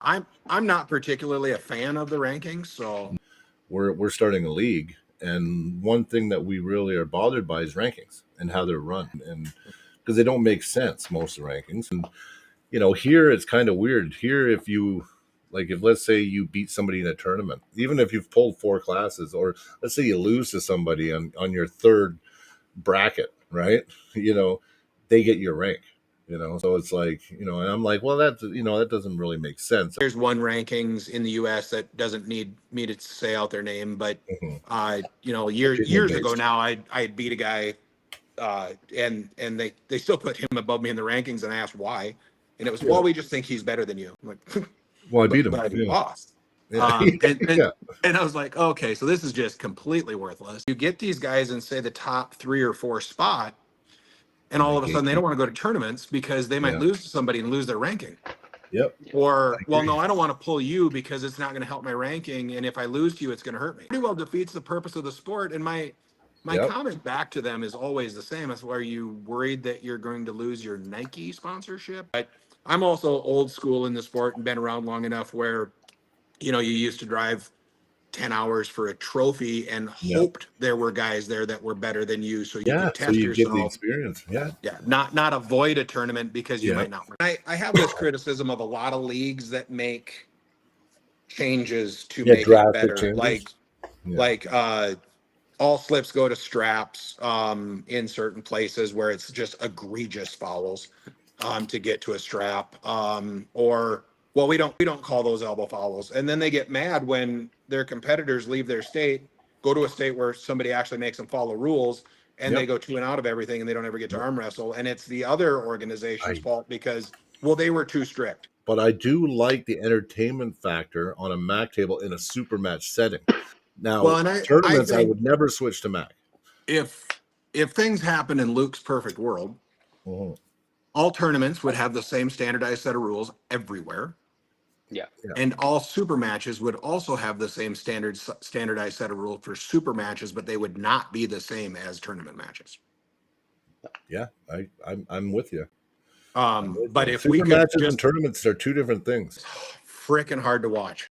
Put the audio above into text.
I'm not particularly a fan of the rankings, so We're starting a league, and one thing that we really are bothered by is rankings and how they're run, and because they don't make sense, most of the rankings. And here it's kind of weird. Here, if let's say you beat somebody in a tournament, even if you've pulled 4 classes, or let's say you lose to somebody on your third bracket, right? You know, they get your rank. So it's like, and I'm like, well, that doesn't really make sense. there's one rankings in the US that doesn't need me to say out their name, but Mhm. years ago Opinion-based. now, I had beat a guy, and they still put him above me in the rankings, and I asked why, and it was, Yeah. well, we just think he's better than you. I'm like, Well, I but beat him. but he Yeah. lost. Yeah. And, and Yeah. and I was like, okay, so this is just completely worthless. You get these guys in, say, the top 3 or 4 spot, and And all they of a sudden they gatekeep. don't want to go to tournaments because they might Yeah. lose to somebody and lose their ranking. Yep. I Or, well, agree. no, I don't want to pull you because it's not going to help my ranking, and if I lose to you, it's going to hurt me. Pretty well defeats the purpose of the sport. And my Yep. comment back to them is always the same: as, are you worried that you're going to lose your Nike sponsorship? But I'm also old school in the sport and been around long enough where you used to drive 10 hours for a trophy and Yep. hoped there were guys there that were better than you so you Yeah. could So test you get the yourself. experience. Yeah. Yeah, not avoid a tournament because you Yeah. might not win. I have this criticism of a lot of leagues that make changes to Yeah. make it Drastic better. changes. Yeah. Like all slips go to straps in certain places where it's just egregious fouls to get to a strap. Or, well, we don't call those elbow fouls. And then they get mad when their competitors leave their state, go to a state where somebody actually makes them follow rules, and they Yep. go 2 and out of everything, and they don't ever get to Yep. arm wrestle. And it's the other organization's I fault because, well, they were too strict. but I do like the entertainment factor on a Mac table in a super match setting. Well, Now, and I tournaments, I think would never switch to Mac. if if things happen in Luke's perfect world, Mhm. all tournaments would have the same standardized set of rules everywhere, Yeah. Yeah. and all super matches would also have the same standardized set of rules for super matches, but they would not be the same as tournament matches. Yeah. I'm with you. I'm with But you. if we Super could matches and just, tournaments are two different things. freaking hard to watch.